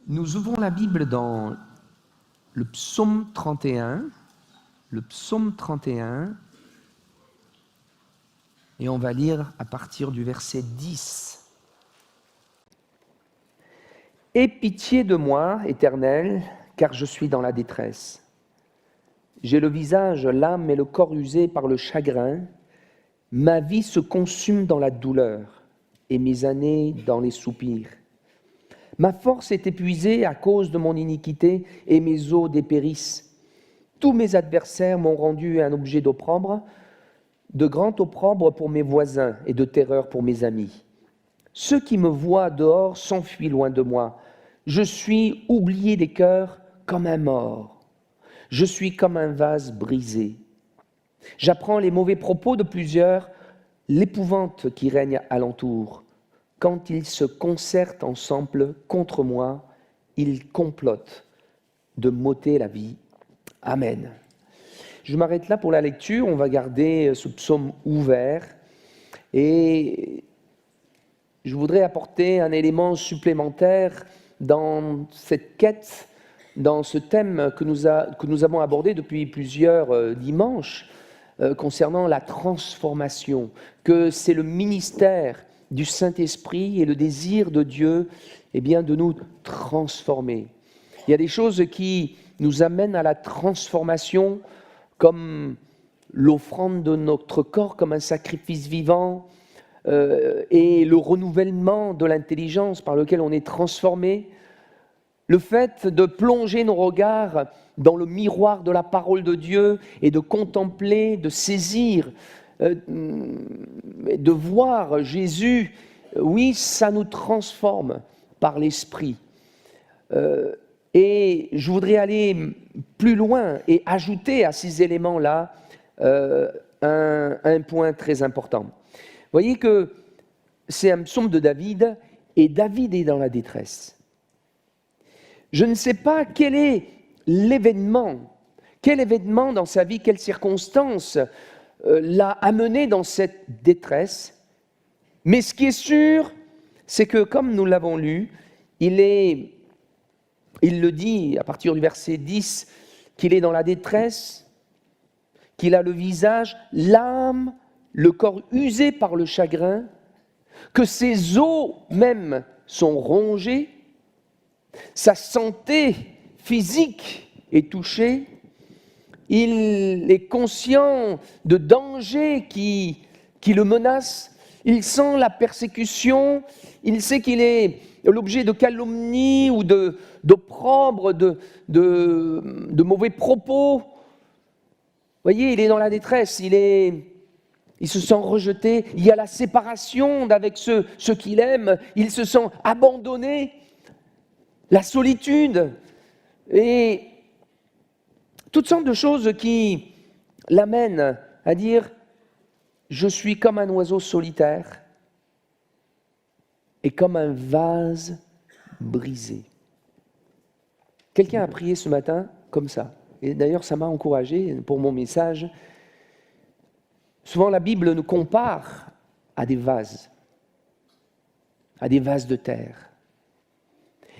Nous ouvrons la Bible dans le psaume 31, et on va lire à partir du verset 10. « Aie pitié de moi, Éternel, car je suis dans la détresse. J'ai le visage, l'âme et le corps usés par le chagrin. Ma vie se consume dans la douleur et mes années dans les soupirs. Ma force est épuisée à cause de mon iniquité et mes os dépérissent. Tous mes adversaires m'ont rendu un objet d'opprobre, de grand opprobre pour mes voisins et de terreur pour mes amis. Ceux qui me voient dehors s'enfuient loin de moi. Je suis oublié des cœurs comme un mort. Je suis comme un vase brisé. J'apprends les mauvais propos de plusieurs, l'épouvante qui règne alentour. Quand ils se concertent ensemble contre moi, ils complotent de m'ôter la vie. Amen. » Je m'arrête là pour la lecture. On va garder ce psaume ouvert. Et je voudrais apporter un élément supplémentaire dans cette quête, dans ce thème que nous avons abordé depuis plusieurs dimanches, concernant la transformation, que c'est le ministère du Saint-Esprit et le désir de Dieu, de nous transformer. Il y a des choses qui nous amènent à la transformation, comme l'offrande de notre corps comme un sacrifice vivant, et le renouvellement de l'intelligence par lequel on est transformé, le fait de plonger nos regards dans le miroir de la parole de Dieu et de contempler, de saisir, de voir Jésus, oui, ça nous transforme par l'Esprit. Et je voudrais aller plus loin et ajouter à ces éléments-là un point très important. Vous voyez que c'est un psaume de David, et David est dans la détresse. Je ne sais pas quel est l'événement dans sa vie, quelle circonstance l'a amené dans cette détresse, mais ce qui est sûr, c'est que comme nous l'avons lu, il le dit à partir du verset 10, qu'il est dans la détresse, qu'il a le visage, l'âme, le corps usé par le chagrin, que ses os même sont rongés, sa santé physique est touchée, il est conscient de dangers qui le menacent, il sent la persécution, il sait qu'il est l'objet de calomnie ou d'opprobre, de mauvais propos. Vous voyez, il est dans la détresse, il se sent rejeté, il y a la séparation d'avec ceux qu'il aime, il se sent abandonné, la solitude et toutes sortes de choses qui l'amènent à dire « Je suis comme un oiseau solitaire et comme un vase brisé. » Quelqu'un a prié ce matin comme ça. Et d'ailleurs, ça m'a encouragé pour mon message. Souvent, la Bible nous compare à des vases de terre.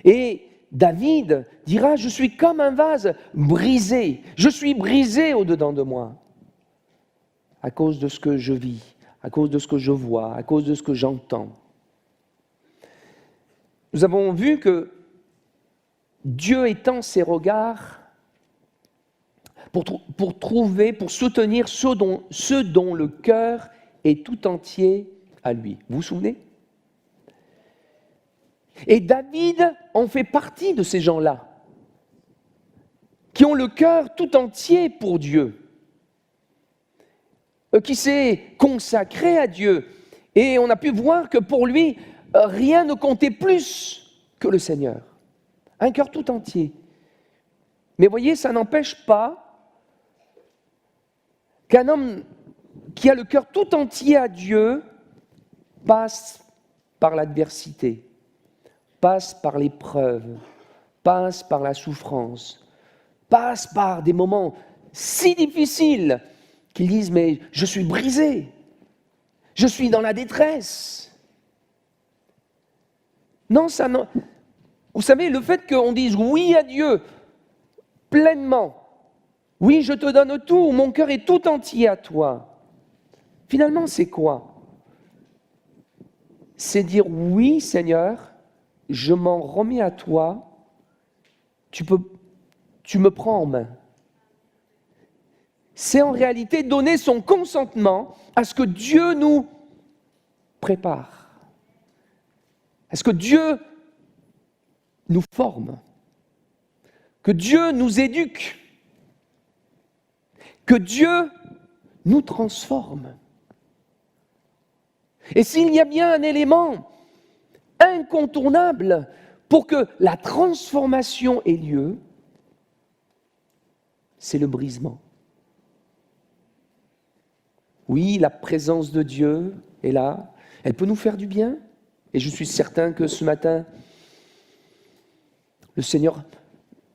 Et David dira, je suis comme un vase brisé. Je suis brisé au-dedans de moi à cause de ce que je vis, à cause de ce que je vois, à cause de ce que j'entends. Nous avons vu que Dieu étend ses regards pour trouver, pour soutenir ceux dont le cœur est tout entier à lui. Vous vous souvenez ? Et David en fait partie de ces gens-là, qui ont le cœur tout entier pour Dieu, qui s'est consacré à Dieu. Et on a pu voir que pour lui, rien ne comptait plus que le Seigneur. Un cœur tout entier. Mais voyez, ça n'empêche pas qu'un homme qui a le cœur tout entier à Dieu passe par l'adversité, passe par l'épreuve, passe par la souffrance, passe par des moments si difficiles qu'ils disent « mais je suis brisé, je suis dans la détresse ». Non, Vous savez, le fait qu'on dise oui à Dieu pleinement, oui, je te donne tout, mon cœur est tout entier à toi. Finalement, c'est quoi? C'est dire oui, Seigneur, je m'en remets à toi, tu me prends en main. C'est en réalité donner son consentement à ce que Dieu nous prépare, à ce que Dieu nous forme, que Dieu nous éduque, que Dieu nous transforme. Et s'il y a bien un élément incontournable pour que la transformation ait lieu, c'est le brisement. Oui, la présence de Dieu est là, elle peut nous faire du bien, et je suis certain que ce matin, le Seigneur,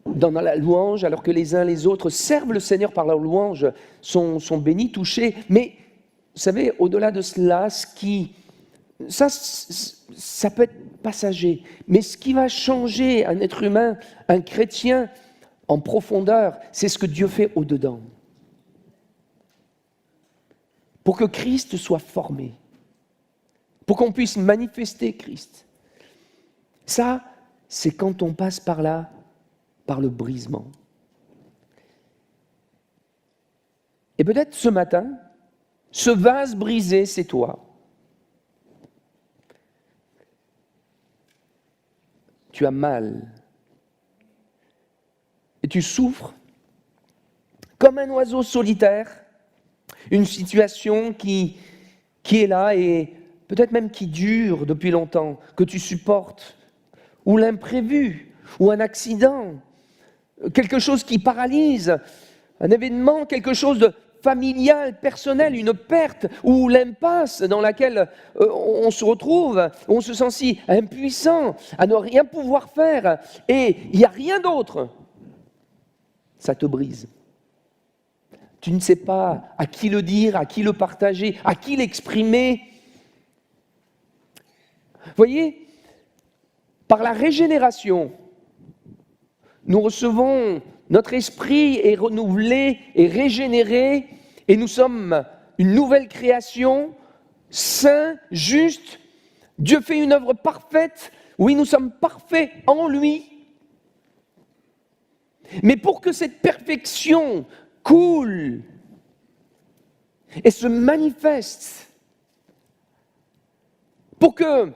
dans la louange, alors que les uns les autres servent le Seigneur par leur louange, sont bénis, touchés, mais vous savez, au-delà de cela, ça peut être passager, mais ce qui va changer un être humain, un chrétien, en profondeur, c'est ce que Dieu fait au-dedans. Pour que Christ soit formé, pour qu'on puisse manifester Christ. Ça, c'est quand on passe par là, par le brisement. Et peut-être ce matin, ce vase brisé, c'est toi. Tu as mal. Et tu souffres comme un oiseau solitaire, une situation qui est là et peut-être même qui dure depuis longtemps, que tu supportes, ou l'imprévu, ou un accident, quelque chose qui paralyse, un événement, quelque chose de familial, personnel, une perte, ou l'impasse dans laquelle on se retrouve, on se sent si impuissant, à ne rien pouvoir faire, et il n'y a rien d'autre. Ça te brise. Tu ne sais pas à qui le dire, à qui le partager, à qui l'exprimer. Vous voyez, par la régénération, nous recevons, notre esprit est renouvelé et régénéré, et nous sommes une nouvelle création, saint, juste. Dieu fait une œuvre parfaite. Oui, nous sommes parfaits en lui. Mais pour que cette perfection coule et se manifeste, pour que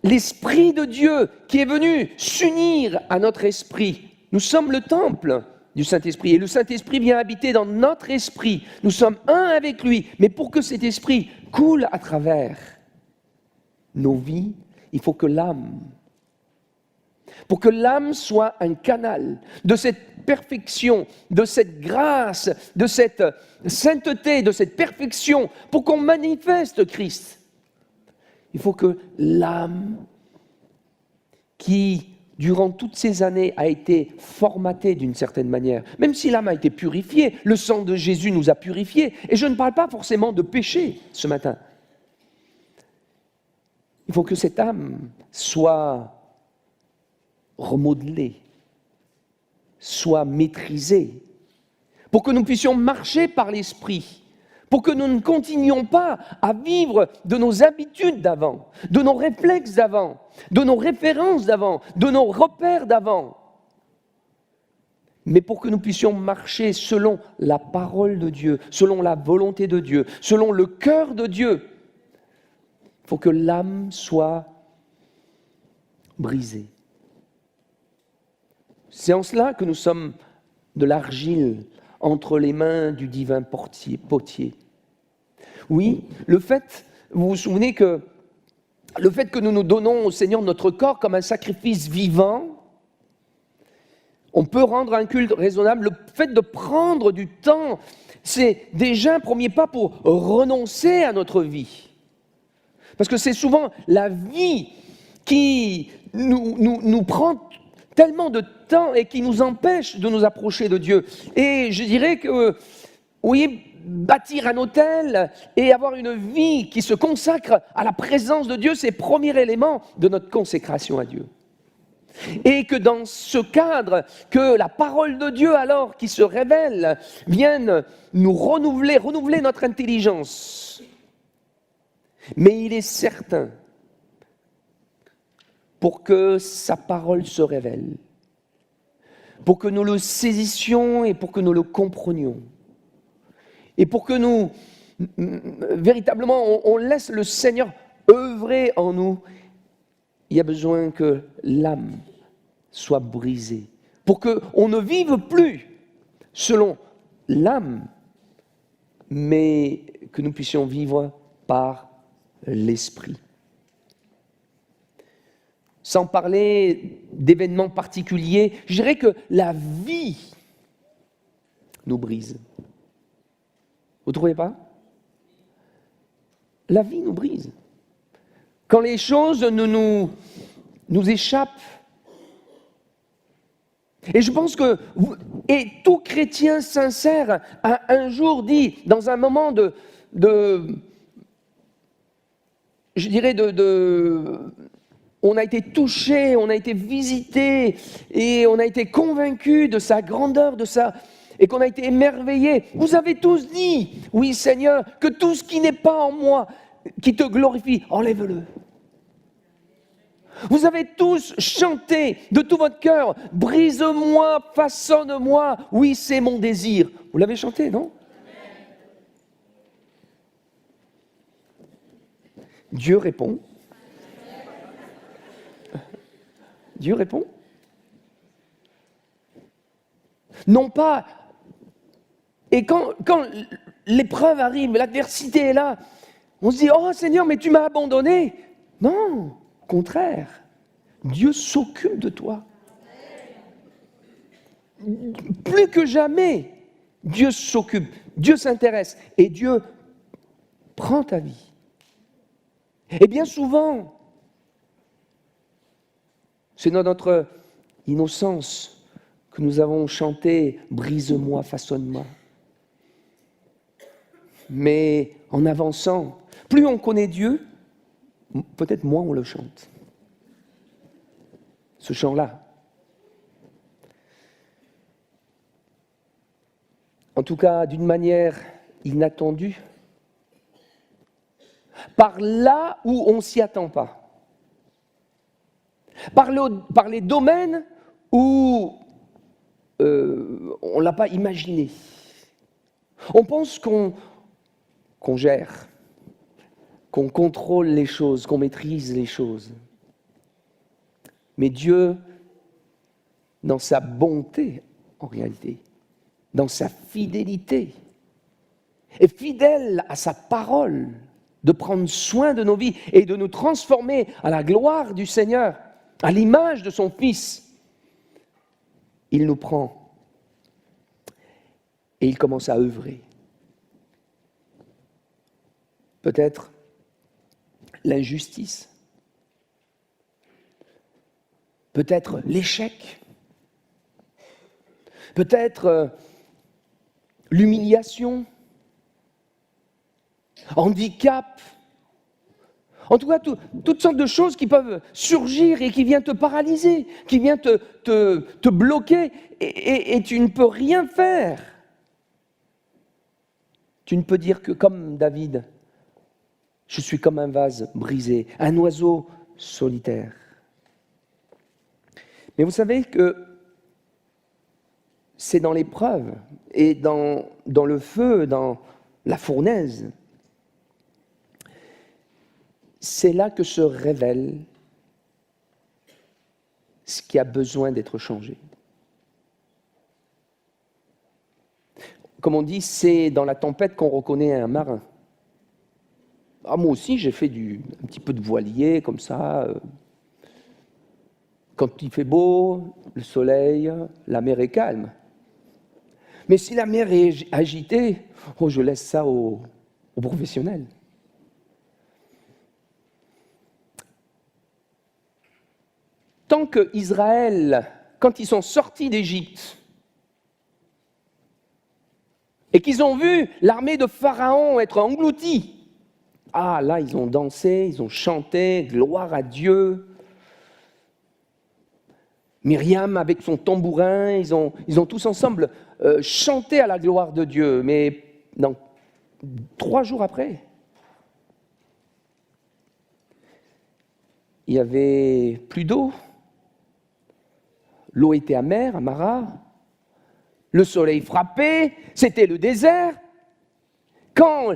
l'Esprit de Dieu qui est venu s'unir à notre esprit, nous sommes le temple du Saint-Esprit et le Saint-Esprit vient habiter dans notre esprit, nous sommes un avec lui, mais pour que cet esprit coule à travers nos vies, il faut que l'âme, pour que l'âme soit un canal de cette perfection, de cette grâce, de cette sainteté, de cette perfection, pour qu'on manifeste Christ. Il faut que l'âme, qui durant toutes ces années a été formatée d'une certaine manière, même si l'âme a été purifiée, le sang de Jésus nous a purifiés, et je ne parle pas forcément de péché ce matin. Il faut que cette âme soit remodelée, soit maîtrisée, pour que nous puissions marcher par l'Esprit, pour que nous ne continuions pas à vivre de nos habitudes d'avant, de nos réflexes d'avant, de nos références d'avant, de nos repères d'avant, mais pour que nous puissions marcher selon la parole de Dieu, selon la volonté de Dieu, selon le cœur de Dieu. Il faut que l'âme soit brisée. C'est en cela que nous sommes de l'argile entre les mains du divin potier. Oui, vous vous souvenez que le fait que nous nous donnons au Seigneur notre corps comme un sacrifice vivant, on peut rendre un culte raisonnable. Le fait de prendre du temps, c'est déjà un premier pas pour renoncer à notre vie. Parce que c'est souvent la vie qui nous prend tellement de temps et qui nous empêche de nous approcher de Dieu. Et je dirais que, oui, bâtir un autel et avoir une vie qui se consacre à la présence de Dieu, c'est le premier élément de notre consécration à Dieu. Et que dans ce cadre, que la parole de Dieu alors qui se révèle vienne nous renouveler notre intelligence. Mais il est certain, pour que sa parole se révèle, pour que nous le saisissions et pour que nous le comprenions, et pour que nous, véritablement, on laisse le Seigneur œuvrer en nous, il y a besoin que l'âme soit brisée, pour qu'on ne vive plus selon l'âme, mais que nous puissions vivre par l'Esprit. Sans parler d'événements particuliers, je dirais que la vie nous brise. Vous ne trouvez pas? La vie nous brise. Quand les choses nous échappent. Et je pense que tout chrétien sincère a un jour dit, dans un moment on a été touché, on a été visité et on a été convaincu de sa grandeur, et qu'on a été émerveillé. Vous avez tous dit, oui Seigneur, que tout ce qui n'est pas en moi, qui te glorifie, enlève-le. Vous avez tous chanté de tout votre cœur, brise-moi, façonne-moi, oui c'est mon désir. Vous l'avez chanté, non? Dieu répond. Dieu répond. Non pas. Et quand l'épreuve arrive, l'adversité est là, on se dit, oh Seigneur, mais tu m'as abandonné. Non, au contraire, Dieu s'occupe de toi. Plus que jamais, Dieu s'occupe, Dieu s'intéresse et Dieu prend ta vie. Et bien souvent, c'est dans notre innocence que nous avons chanté « Brise-moi, façonne-moi ». Mais en avançant, plus on connaît Dieu, peut-être moins on le chante. Ce chant-là. En tout cas, d'une manière inattendue, par là où on ne s'y attend pas. Par les domaines où on ne l'a pas imaginé. On pense qu'on gère, qu'on contrôle les choses, qu'on maîtrise les choses. Mais Dieu, dans sa bonté, en réalité, dans sa fidélité, est fidèle à sa parole, de prendre soin de nos vies et de nous transformer à la gloire du Seigneur, à l'image de son Fils. Il nous prend et il commence à œuvrer. Peut-être l'injustice, peut-être l'échec, peut-être l'humiliation, handicap, en tout cas toutes sortes de choses qui peuvent surgir et qui viennent te paralyser, qui viennent te bloquer et tu ne peux rien faire. Tu ne peux dire que comme David, je suis comme un vase brisé, un oiseau solitaire. Mais vous savez que c'est dans l'épreuve et dans le feu, dans la fournaise, c'est là que se révèle ce qui a besoin d'être changé. Comme on dit, c'est dans la tempête qu'on reconnaît un marin. Ah, moi aussi, j'ai fait un petit peu de voilier, comme ça. Quand il fait beau, le soleil, la mer est calme. Mais si la mer est agitée, je laisse ça aux professionnels. Tant qu'Israël, quand ils sont sortis d'Égypte, et qu'ils ont vu l'armée de Pharaon être engloutie, ah là, ils ont dansé, ils ont chanté, gloire à Dieu. Myriam avec son tambourin, ils ont tous ensemble chanté à la gloire de Dieu. Mais non, 3 jours après, il n'y avait plus d'eau. L'eau était amère, à Mara. Le soleil frappait, c'était le désert. Quand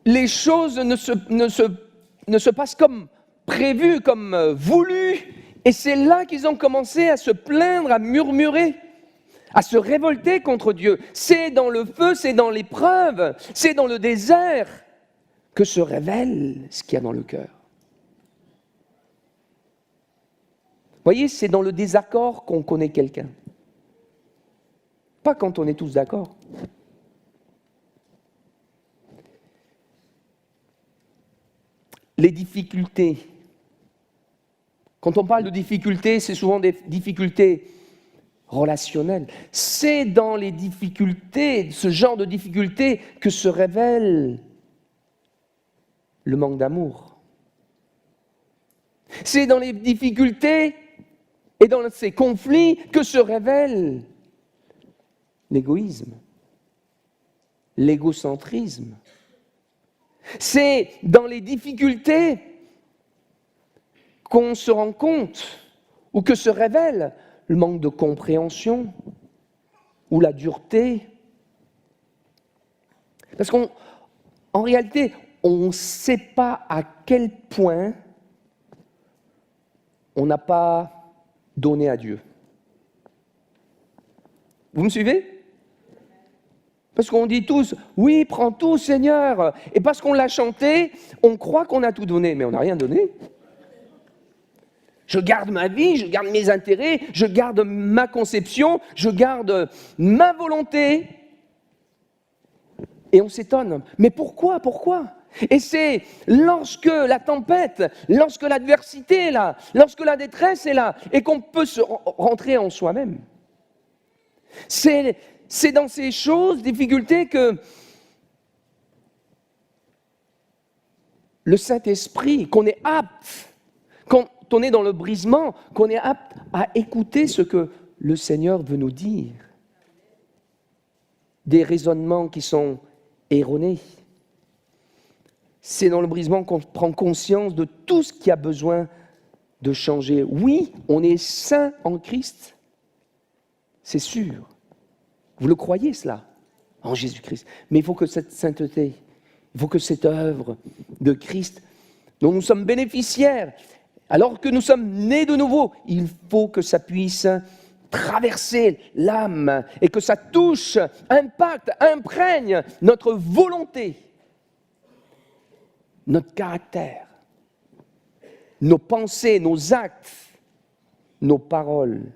les choses ne se passent comme prévu, comme voulu, et c'est là qu'ils ont commencé à se plaindre, à murmurer, à se révolter contre Dieu. C'est dans le feu, c'est dans l'épreuve, c'est dans le désert que se révèle ce qu'il y a dans le cœur. Vous voyez, c'est dans le désaccord qu'on connaît quelqu'un. Pas quand on est tous d'accord. Les difficultés. Quand on parle de difficultés, c'est souvent des difficultés relationnelles. C'est dans les difficultés, ce genre de difficultés, que se révèle le manque d'amour. C'est dans les difficultés et dans ces conflits que se révèle l'égoïsme, l'égocentrisme. C'est dans les difficultés qu'on se rend compte ou que se révèle le manque de compréhension ou la dureté. Parce qu'en réalité, on ne sait pas à quel point on n'a pas donné à Dieu. Vous me suivez ? Parce qu'on dit tous, oui, prends tout, Seigneur. Et parce qu'on l'a chanté, on croit qu'on a tout donné, mais on n'a rien donné. Je garde ma vie, je garde mes intérêts, je garde ma conception, je garde ma volonté. Et on s'étonne. Mais pourquoi ? Et c'est lorsque la tempête, lorsque l'adversité est là, lorsque la détresse est là, et qu'on peut se rentrer en soi-même. C'est dans ces choses, difficultés, que le Saint-Esprit, qu'on est apte, quand on est dans le brisement, qu'on est apte à écouter ce que le Seigneur veut nous dire. Des raisonnements qui sont erronés. C'est dans le brisement qu'on prend conscience de tout ce qui a besoin de changer. Oui, on est saint en Christ, c'est sûr. Vous le croyez cela, en Jésus-Christ. Mais il faut que cette sainteté, il faut que cette œuvre de Christ, dont nous sommes bénéficiaires, alors que nous sommes nés de nouveau, il faut que ça puisse traverser l'âme et que ça touche, impacte, imprègne notre volonté, notre caractère, nos pensées, nos actes, nos paroles.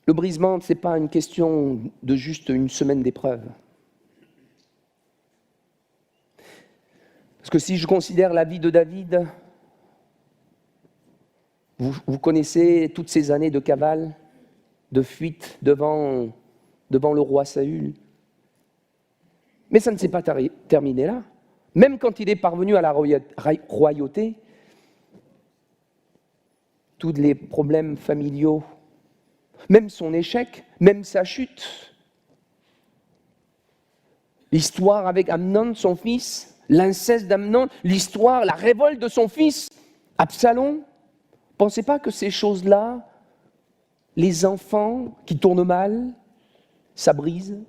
Le brisement, ce n'est pas une question de juste une semaine d'épreuve. Parce que si je considère la vie de David, vous connaissez toutes ces années de cavale, de fuite devant le roi Saül. Mais ça ne s'est pas terminé là. Même quand il est parvenu à la royauté, tous les problèmes familiaux, même son échec, même sa chute, l'histoire avec Amnon, son fils, l'inceste d'Amnon, l'histoire, la révolte de son fils, Absalom. Pensez pas que ces choses-là, les enfants qui tournent mal, ça brise.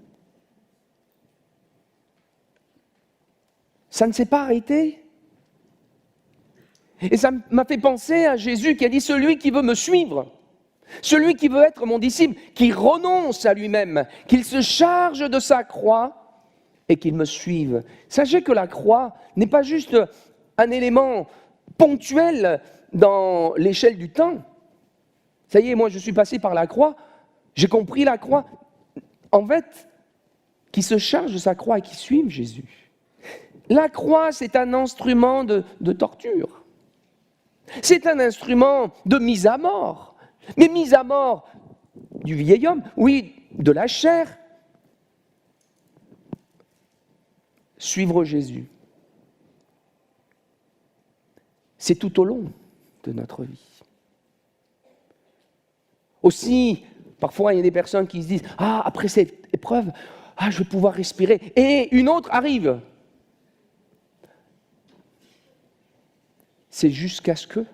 Ça ne s'est pas arrêté. Et ça m'a fait penser à Jésus qui a dit « Celui qui veut me suivre ». Celui qui veut être mon disciple, qui renonce à lui-même, qu'il se charge de sa croix et qu'il me suive. Sachez que la croix n'est pas juste un élément ponctuel dans l'échelle du temps. Ça y est, moi je suis passé par la croix, j'ai compris la croix. En fait, qui se charge de sa croix et qui suive Jésus. La croix, c'est un instrument de torture. C'est un instrument de mise à mort. Mais mise à mort du vieil homme, oui, de la chair. Suivre Jésus, c'est tout au long de notre vie. Aussi, parfois, il y a des personnes qui se disent « Ah, après cette épreuve, je vais pouvoir respirer. » Et une autre arrive. C'est jusqu'à ce que,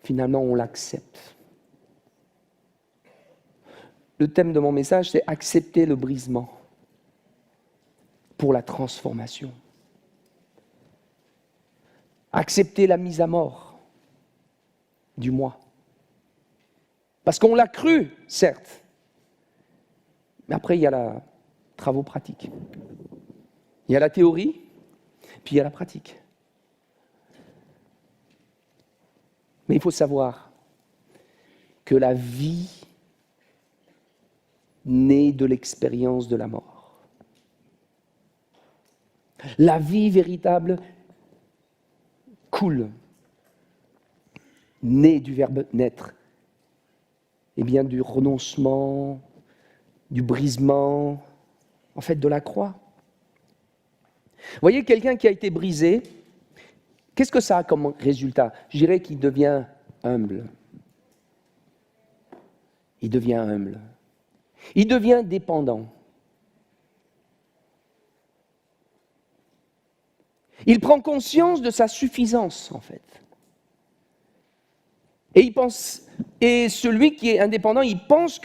finalement, on l'accepte. Le thème de mon message, c'est « Accepter le brisement pour la transformation ». Accepter la mise à mort du moi. Parce qu'on l'a cru, certes. Mais après, il y a les travaux pratiques. Il y a la théorie, puis il y a la pratique. Mais il faut savoir que la vie naît de l'expérience de la mort. La vie véritable coule, naît du verbe naître, et bien du renoncement, du brisement, en fait de la croix. Vous voyez, quelqu'un qui a été brisé, qu'est-ce que ça a comme résultat? Je dirais qu'il devient humble. Il devient humble. Il devient dépendant. Il prend conscience de sa suffisance, en fait. Et celui qui est indépendant, il pense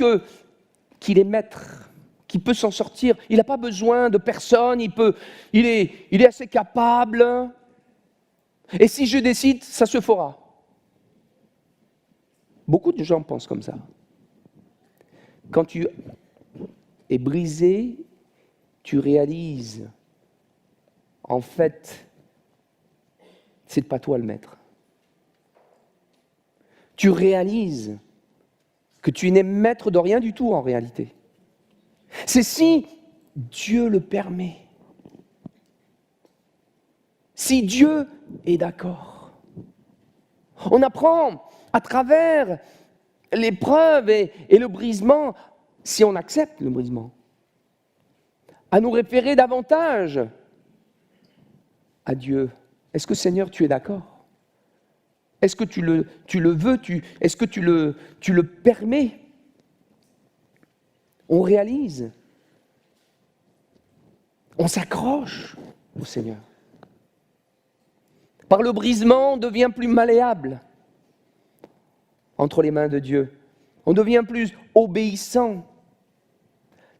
qu'il est maître, qu'il peut s'en sortir. Il n'a pas besoin de personne, il est assez capable. Et si je décide, ça se fera. Beaucoup de gens pensent comme ça. Quand tu es brisé, tu réalises, en fait, c'est pas toi le maître. Tu réalises que tu n'es maître de rien du tout en réalité. C'est si Dieu le permet. Si Dieu est d'accord. On apprend à travers l'épreuve et le brisement, si on accepte le brisement, à nous référer davantage à Dieu. Est-ce que Seigneur, tu es d'accord ? Est-ce que tu le veux? Est-ce que tu le permets? On réalise. On s'accroche au Seigneur. Par le brisement, on devient plus malléable entre les mains de Dieu. On devient plus obéissant.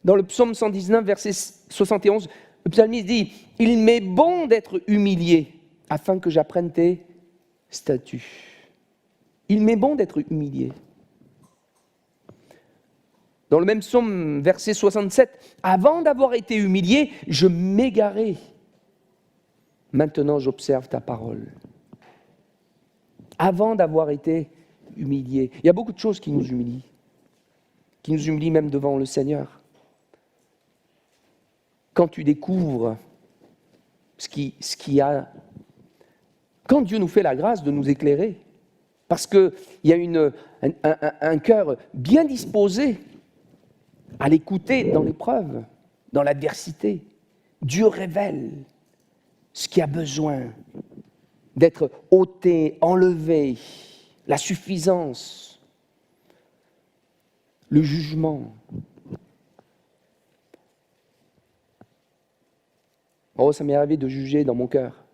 Dans le psaume 119, verset 71, le psalmiste dit « Il m'est bon d'être humilié afin que j'apprenne tes statuts. » Il m'est bon d'être humilié. Dans le même psaume, verset 67, « Avant d'avoir été humilié, je m'égarais. Maintenant, j'observe ta parole. » Avant d'avoir été humilié. Il y a beaucoup de choses qui nous humilient même devant le Seigneur. Quand tu découvres ce qu'il y a, quand Dieu nous fait la grâce de nous éclairer, parce qu'il y a un cœur bien disposé à l'écouter dans l'épreuve, dans l'adversité, Dieu révèle ce qui a besoin d'être ôté, enlevé, la suffisance, le jugement. Oh, ça m'est arrivé de juger dans mon cœur.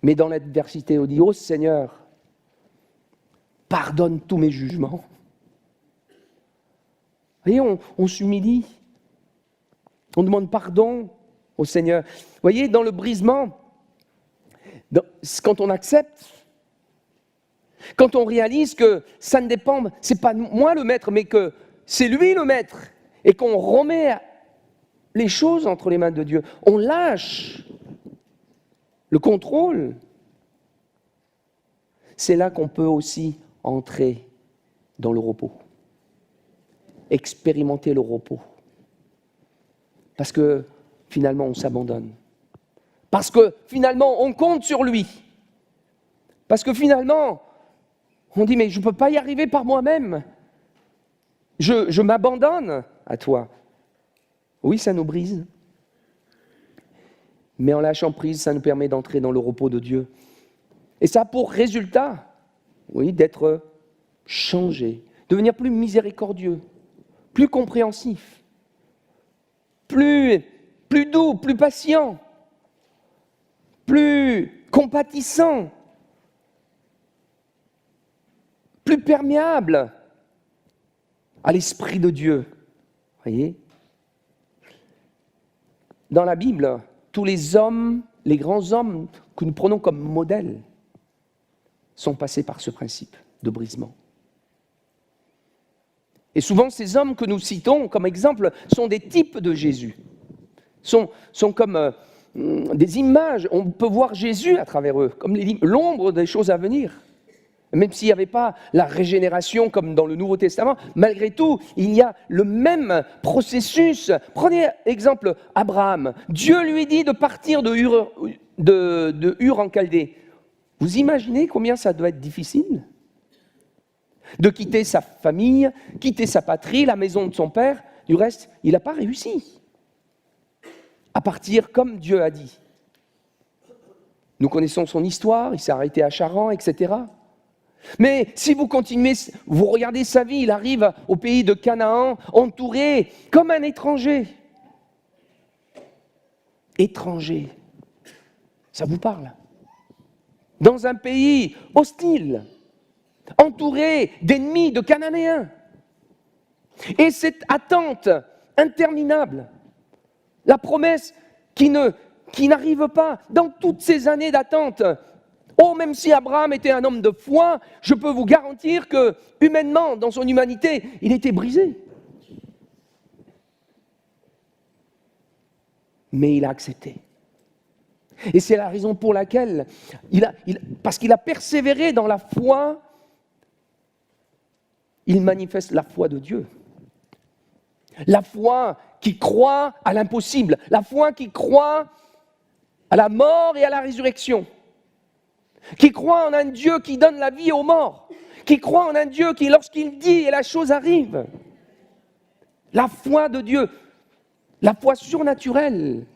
Mais dans l'adversité, on dit, oh Seigneur, pardonne tous mes jugements. Vous voyez, on s'humilie. On demande pardon au Seigneur. Vous voyez, dans le brisement, quand on accepte, quand on réalise que ça ne dépend, c'est pas moi le maître, mais que c'est lui le maître, et qu'on remet les choses entre les mains de Dieu, on lâche le contrôle, c'est là qu'on peut aussi entrer dans le repos, expérimenter le repos. Parce que finalement, on s'abandonne. Parce que finalement, on compte sur lui. Parce que finalement, on dit, mais je ne peux pas y arriver par moi-même. Je m'abandonne à toi. Oui, ça nous brise. Mais en lâchant prise, ça nous permet d'entrer dans le repos de Dieu. Et ça a pour résultat, oui, d'être changé, devenir plus miséricordieux, plus compréhensif, plus doux, plus patient, plus compatissant, plus perméable à l'Esprit de Dieu. Voyez ? Dans la Bible, tous les hommes, les grands hommes que nous prenons comme modèles, sont passés par ce principe de brisement. Et souvent, ces hommes que nous citons comme exemple sont des types de Jésus, sont comme des images. On peut voir Jésus à travers eux, comme l'ombre des choses à venir. Même s'il n'y avait pas la régénération comme dans le Nouveau Testament, malgré tout, il y a le même processus. Prenez exemple Abraham. Dieu lui dit de partir de Ur en Chaldée. Vous imaginez combien ça doit être difficile ? De quitter sa famille, quitter sa patrie, la maison de son père. Du reste, il n'a pas réussi à partir comme Dieu a dit. Nous connaissons son histoire, il s'est arrêté à Charan, etc. Mais si vous continuez, vous regardez sa vie, il arrive au pays de Canaan, entouré comme un étranger. Étranger, ça vous parle ? Dans un pays hostile, entouré d'ennemis, de Cananéens. Et cette attente interminable, la promesse qui n'arrive pas, dans toutes ces années d'attente. Oh, même si Abraham était un homme de foi, je peux vous garantir que, humainement, dans son humanité, il était brisé. Mais il a accepté. Et c'est la raison pour laquelle, parce qu'il a persévéré dans la foi, il manifeste la foi de Dieu. La foi qui croit à l'impossible, la foi qui croit à la mort et à la résurrection, qui croit en un Dieu qui donne la vie aux morts, qui croit en un Dieu qui, lorsqu'il dit, et la chose arrive. La foi de Dieu, la foi surnaturelle.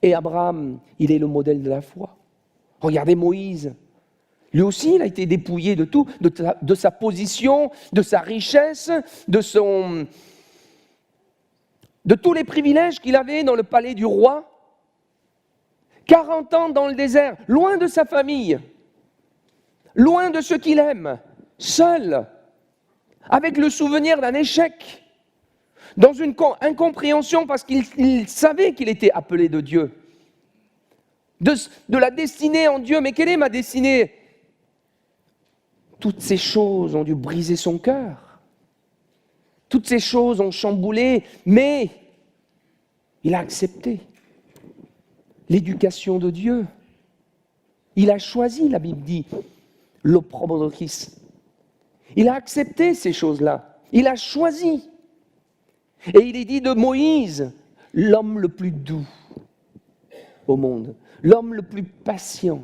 Et Abraham, il est le modèle de la foi. Regardez Moïse. Lui aussi, il a été dépouillé de tout, de sa position, de sa richesse, de tous les privilèges qu'il avait dans le palais du roi. 40 ans dans le désert, loin de sa famille, loin de ceux qu'il aime, seul, avec le souvenir d'un échec, dans une incompréhension parce qu'il savait qu'il était appelé de Dieu, de la destinée en Dieu. Mais quelle est ma destinée ? Toutes ces choses ont dû briser son cœur. Toutes ces choses ont chamboulé, mais il a accepté l'éducation de Dieu. Il a choisi, la Bible dit, l'opprobre de Christ. Il a accepté ces choses-là. Il a choisi. Et il est dit de Moïse, l'homme le plus doux au monde, l'homme le plus patient,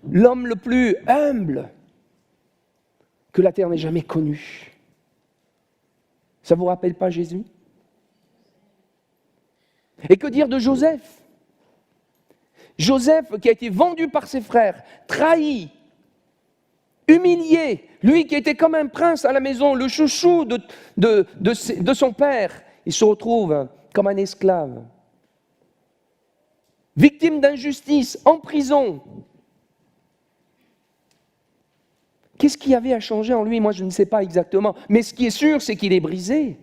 l'homme le plus humble que la terre n'ait jamais connu. Ça ne vous rappelle pas Jésus ? Et que dire de Joseph ? Joseph qui a été vendu par ses frères, trahi, humilié, lui qui était comme un prince à la maison, le chouchou de son père, il se retrouve comme un esclave, victime d'injustice, en prison. Qu'est-ce qu'il y avait à changer en lui ? Moi, je ne sais pas exactement. Mais ce qui est sûr, c'est qu'il est brisé.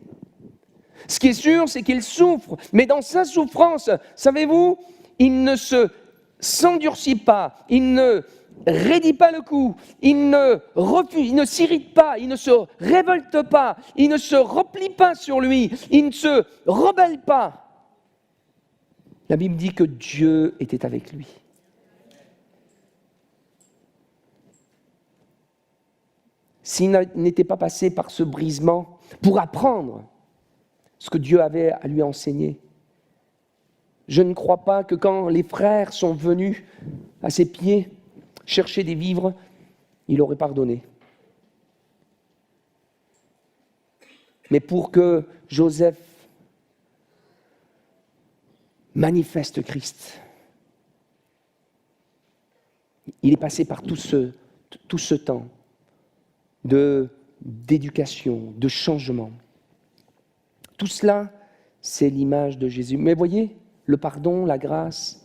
Ce qui est sûr, c'est qu'il souffre. Mais dans sa souffrance, savez-vous, il ne s'endurcit pas, il ne raidit pas le cou, il ne refuse, il ne s'irrite pas, il ne se révolte pas, il ne se replie pas sur lui, il ne se rebelle pas. La Bible dit que Dieu était avec lui. S'il n'était pas passé par ce brisement pour apprendre ce que Dieu avait à lui enseigner, je ne crois pas que quand les frères sont venus à ses pieds chercher des vivres, il aurait pardonné. Mais pour que Joseph manifeste Christ. Il est passé par tout ce temps d'éducation, de changement. Tout cela, c'est l'image de Jésus. Mais voyez, le pardon, la grâce,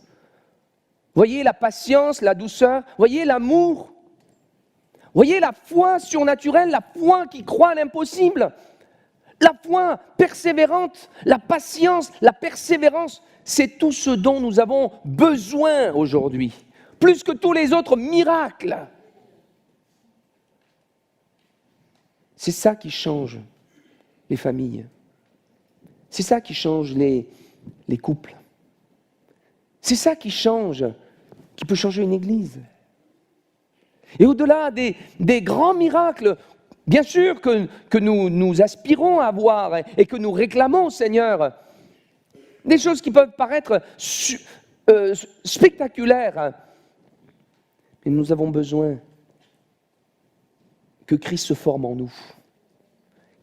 voyez la patience, la douceur, voyez l'amour, voyez la foi surnaturelle, la foi qui croit à l'impossible, la foi persévérante, la patience, la persévérance, c'est tout ce dont nous avons besoin aujourd'hui, plus que tous les autres miracles. C'est ça qui change les familles. C'est ça qui change les couples. C'est ça qui peut changer une église. Et au-delà des grands miracles, bien sûr que nous aspirons à voir et que nous réclamons au Seigneur, des choses qui peuvent paraître spectaculaires, mais nous avons besoin que Christ se forme en nous,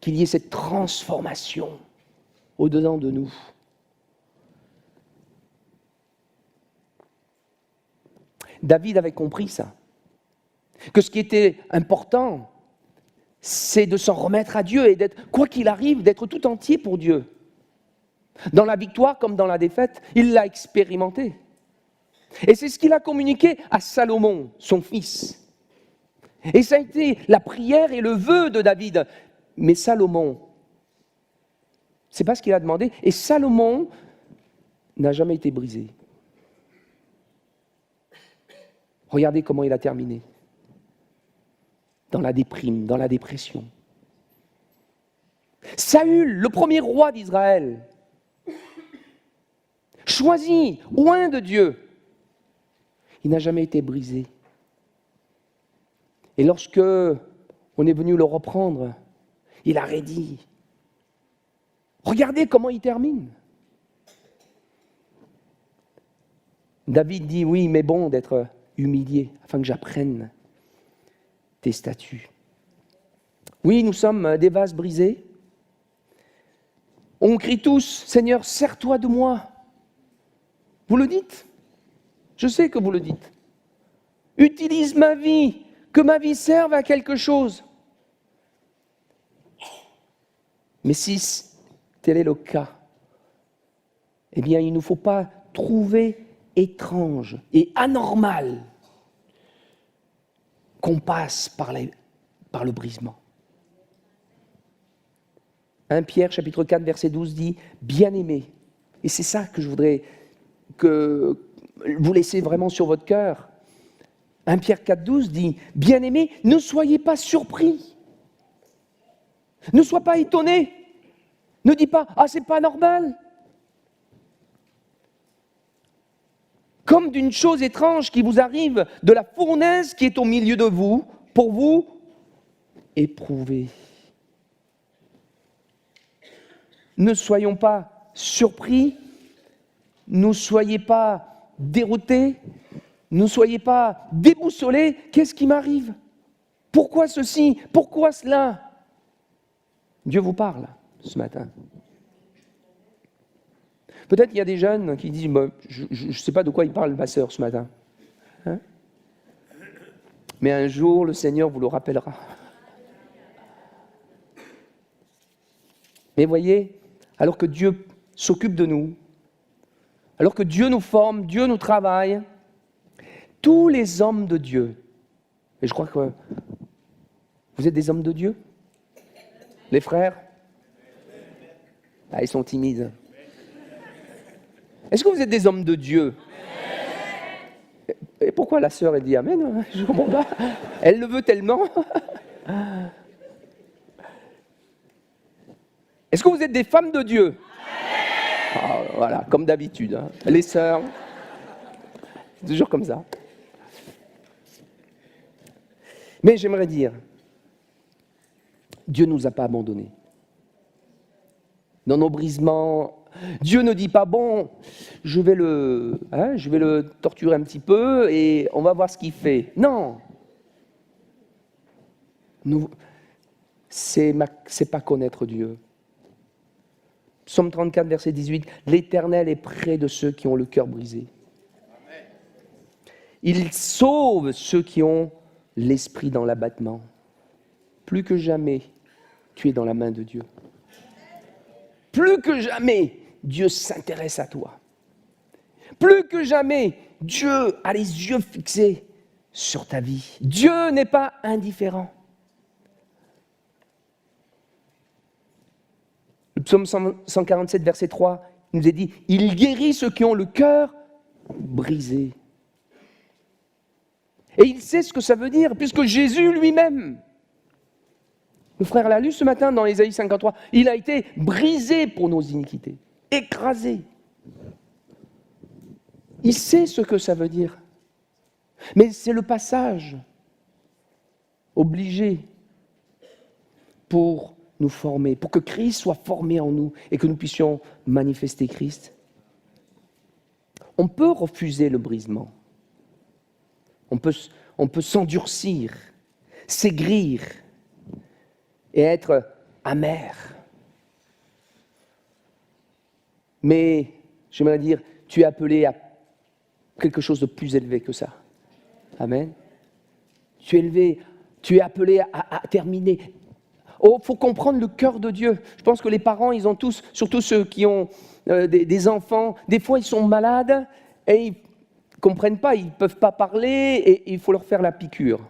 qu'il y ait cette transformation au-dedans de nous. David avait compris ça, que ce qui était important, c'est de s'en remettre à Dieu et d'être, quoi qu'il arrive, d'être tout entier pour Dieu. Dans la victoire comme dans la défaite, il l'a expérimenté. Et c'est ce qu'il a communiqué à Salomon, son fils. Et ça a été la prière et le vœu de David. Mais Salomon, c'est pas ce qu'il a demandé. Et Salomon n'a jamais été brisé. Regardez comment il a terminé. Dans la déprime, dans la dépression. Saül, le premier roi d'Israël, choisi, loin de Dieu, il n'a jamais été brisé. Et lorsque on est venu le reprendre, il a raidi. Regardez comment il termine. David dit, oui, mais bon d'être humilié, afin que j'apprenne tes statuts. Oui, nous sommes des vases brisés. On crie tous, Seigneur, sers-toi de moi. Vous le dites. Je sais que vous le dites. Utilise ma vie, que ma vie serve à quelque chose. Mais si tel est le cas, eh bien, il ne faut pas trouver étrange et anormal qu'on passe par le brisement. 1 Pierre chapitre 4 verset 12 dit « Bien-aimés », et c'est ça que je voudrais que vous laissez vraiment sur votre cœur. 1 Pierre 4, 12 dit « Bien-aimés, ne soyez pas surpris, ne sois pas étonnés, ne dis pas « Ah, c'est pas normal ». Comme d'une chose étrange qui vous arrive, de la fournaise qui est au milieu de vous, pour vous éprouver. Ne soyons pas surpris, ne soyez pas déroutés, ne soyez pas déboussolés. Qu'est-ce qui m'arrive? Pourquoi ceci? Pourquoi cela? Dieu vous parle ce matin. Peut-être qu'il y a des jeunes qui disent je ne sais pas de quoi il parle, ma sœur, ce matin. Hein? Mais un jour, le Seigneur vous le rappellera. Mais voyez, alors que Dieu s'occupe de nous, alors que Dieu nous forme, Dieu nous travaille, tous les hommes de Dieu, et je crois que vous êtes des hommes de Dieu, les frères, ils sont timides. Est-ce que vous êtes des hommes de Dieu? Et pourquoi la sœur, elle dit Amen? Je ne comprends pas. Elle le veut tellement. Est-ce que vous êtes des femmes de Dieu? Voilà, comme d'habitude. Hein. Les sœurs, c'est toujours comme ça. Mais j'aimerais dire, Dieu ne nous a pas abandonnés. Dans nos brisements, Dieu ne dit pas, bon, je vais le torturer un petit peu et on va voir ce qu'il fait. Non. C'est pas connaître Dieu. Psaume 34, verset 18, « L'Éternel est près de ceux qui ont le cœur brisé. Il sauve ceux qui ont l'esprit dans l'abattement. » Plus que jamais, tu es dans la main de Dieu. Plus que jamais, Dieu s'intéresse à toi. Plus que jamais, Dieu a les yeux fixés sur ta vie. Dieu n'est pas indifférent. Le psaume 147, verset 3, il nous est dit « Il guérit ceux qui ont le cœur brisé. » Et il sait ce que ça veut dire, puisque Jésus lui-même, le frère l'a lu ce matin dans Ésaïe 53, il a été brisé pour nos iniquités, écrasé. Il sait ce que ça veut dire. Mais c'est le passage obligé pour nous former, pour que Christ soit formé en nous et que nous puissions manifester Christ. On peut refuser le brisement. On peut s'endurcir, s'aigrir et être amer. Mais, j'aimerais dire, tu es appelé à quelque chose de plus élevé que ça. Amen. Tu es appelé à terminer. Oh, il faut comprendre le cœur de Dieu. Je pense que les parents, ils ont tous, surtout ceux qui ont des enfants, des fois ils sont malades et ils ne comprennent pas, ils ne peuvent pas parler et il faut leur faire la piqûre.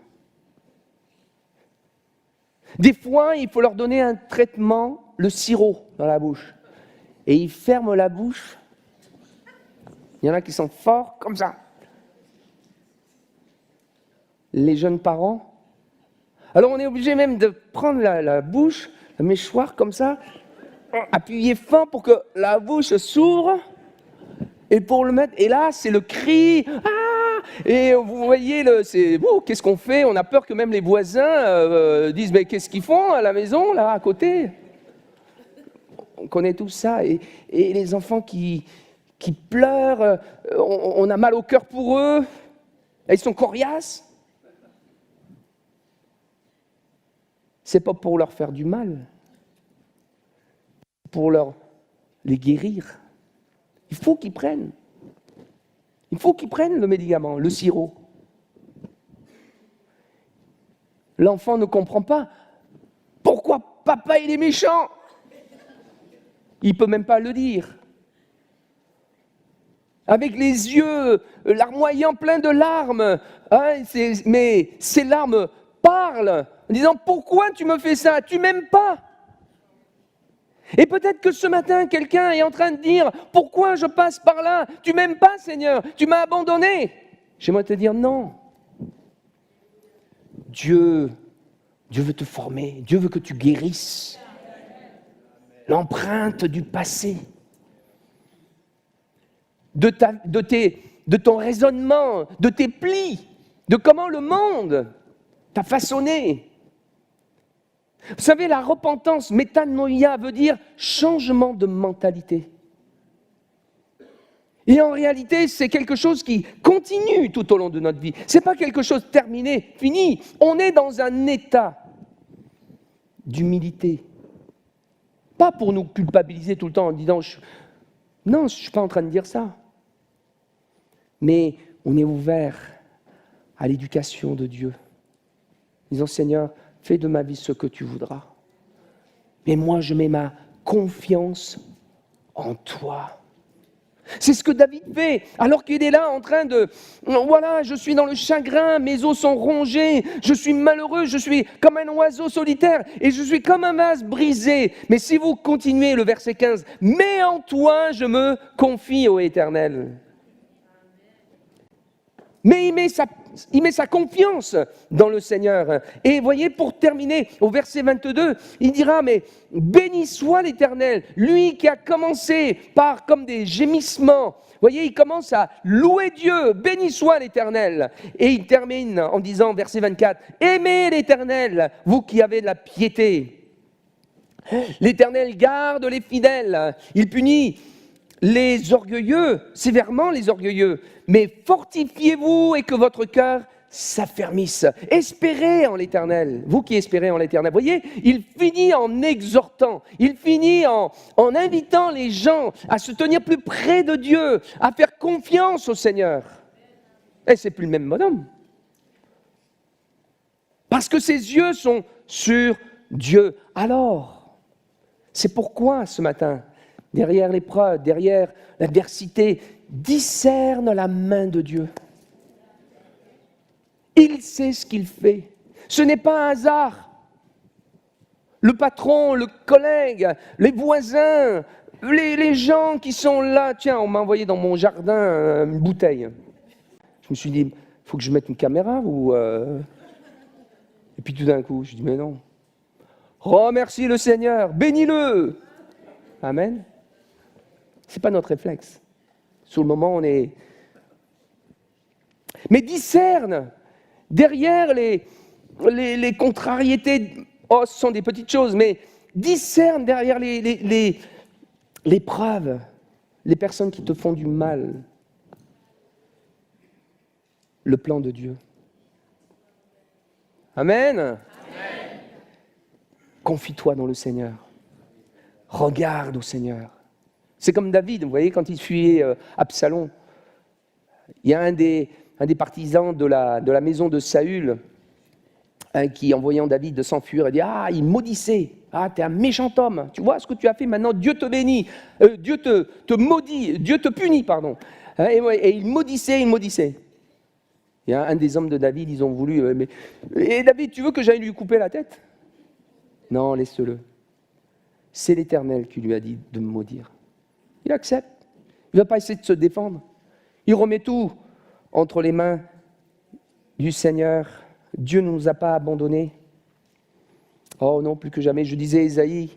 Des fois, il faut leur donner un traitement, le sirop dans la bouche. Et ils ferment la bouche. Il y en a qui sont forts comme ça. Les jeunes parents. Alors on est obligé même de prendre la bouche, la mâchoire comme ça, appuyer fort pour que la bouche s'ouvre et pour le mettre. Et là, c'est le cri. Ah! Et vous voyez, qu'est-ce qu'on fait? On a peur que même les voisins disent mais qu'est-ce qu'ils font à la maison là à côté? On connaît tout ça et les enfants qui pleurent, on a mal au cœur pour eux. Ils sont coriaces. C'est pas pour leur faire du mal, pour les guérir. Il faut qu'ils prennent. Il faut qu'ils prennent le médicament, le sirop. L'enfant ne comprend pas. Pourquoi papa il est méchant? Il ne peut même pas le dire. Avec les yeux larmoyants, pleins de larmes. Hein, mais ces larmes parlent en disant « Pourquoi tu me fais ça? Tu m'aimes pas ?» Et peut-être que ce matin, quelqu'un est en train de dire « Pourquoi je passe par là? Tu m'aimes pas, Seigneur? Tu m'as abandonné. » J'aimerais te dire non. Dieu veut te former. Dieu veut que tu guérisses l'empreinte du passé, de ton raisonnement, de tes plis, de comment le monde t'a façonné. Vous savez, la repentance, métanoïa, veut dire changement de mentalité. Et en réalité, c'est quelque chose qui continue tout au long de notre vie. Ce n'est pas quelque chose de terminé, fini. On est dans un état d'humilité. Pas pour nous culpabiliser tout le temps en disant « Non, je ne suis pas en train de dire ça. » Mais on est ouvert à l'éducation de Dieu. Disons « Seigneur, fais de ma vie ce que tu voudras. Mais moi, je mets ma confiance en toi. » C'est ce que David fait, alors qu'il est là en train de... Voilà, je suis dans le chagrin, mes os sont rongés, je suis malheureux, je suis comme un oiseau solitaire et je suis comme un vase brisé. Mais si vous continuez le verset 15, « Mais en toi, je me confie, ô Éternel. » Mais il met sa confiance dans le Seigneur. Et voyez, pour terminer, au verset 22, il dira, mais béni soit l'Éternel, lui qui a commencé par comme des gémissements. Voyez, il commence à louer Dieu, béni soit l'Éternel. Et il termine en disant, verset 24, aimez l'Éternel, vous qui avez de la piété. L'Éternel garde les fidèles, il punit les orgueilleux, sévèrement les orgueilleux, mais fortifiez-vous et que votre cœur s'affermisse. Espérez en l'Éternel, vous qui espérez en l'Éternel. Vous voyez, il finit en exhortant, il finit en invitant les gens à se tenir plus près de Dieu, à faire confiance au Seigneur. Et c'est plus le même bonhomme. Parce que ses yeux sont sur Dieu. Alors, c'est pourquoi ce matin, derrière l'épreuve, derrière l'adversité, discerne la main de Dieu. Il sait ce qu'il fait. Ce n'est pas un hasard. Le patron, le collègue, les voisins, les gens qui sont là. Tiens, on m'a envoyé dans mon jardin une bouteille. Je me suis dit, il faut que je mette une caméra ou... Et puis tout d'un coup, je dis, mais non. Remercie le Seigneur, bénis-le. Amen. Ce n'est pas notre réflexe. Sur le moment, on est... Mais discerne derrière les contrariétés. Oh, ce sont des petites choses, mais discerne derrière l'épreuve, les personnes qui te font du mal, le plan de Dieu. Amen. Amen. Confie-toi dans le Seigneur. Regarde au Seigneur. C'est comme David, vous voyez, quand il fuyait Absalom. Il y a un des partisans de la maison de Saül qui, en voyant David de s'enfuir, a dit « Ah, il maudissait. Ah, tu es un méchant homme. Tu vois ce que tu as fait maintenant, Dieu te bénit. Dieu te maudit. Dieu te punit, pardon. » Et il maudissait. Il y a un des hommes de David, ils ont voulu... Et David, tu veux que j'aille lui couper la tête ? Non, laisse-le. C'est l'Éternel qui lui a dit de me maudire. Il accepte. Il ne va pas essayer de se défendre. Il remet tout entre les mains du Seigneur. Dieu ne nous a pas abandonnés. Oh non, plus que jamais. Je disais Ésaïe,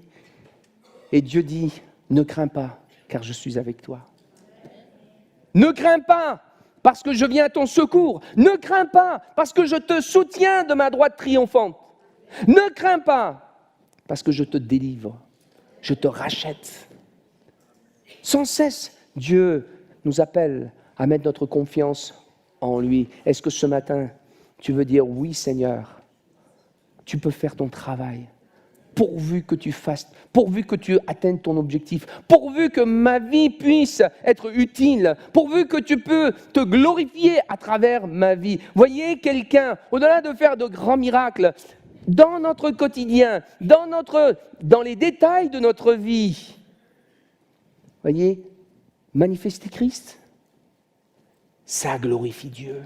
et Dieu dit, ne crains pas, car je suis avec toi. Ne crains pas, parce que je viens à ton secours. Ne crains pas, parce que je te soutiens de ma droite triomphante. Ne crains pas, parce que je te délivre. Je te rachète. Sans cesse, Dieu nous appelle à mettre notre confiance en lui. Est-ce que ce matin, tu veux dire, oui Seigneur, tu peux faire ton travail, pourvu que tu fasses, pourvu que tu atteignes ton objectif, pourvu que ma vie puisse être utile, pourvu que tu peux te glorifier à travers ma vie. Voyez quelqu'un, au-delà de faire de grands miracles, dans notre quotidien, dans les détails de notre vie, voyez, manifester Christ, ça glorifie Dieu.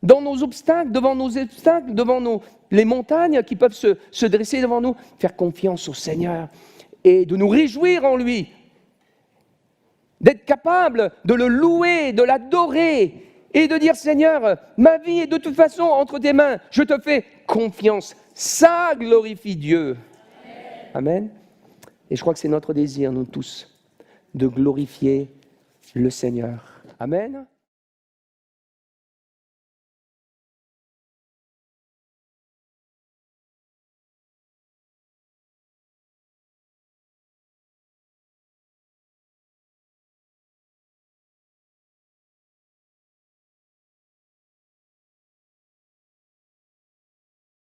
Dans nos obstacles, devant les montagnes qui peuvent se dresser devant nous, faire confiance au Seigneur et de nous réjouir en lui, d'être capable de le louer, de l'adorer et de dire Seigneur, ma vie est de toute façon entre tes mains, je te fais confiance. Ça glorifie Dieu. Amen. Et je crois que c'est notre désir, nous tous, de glorifier le Seigneur. Amen.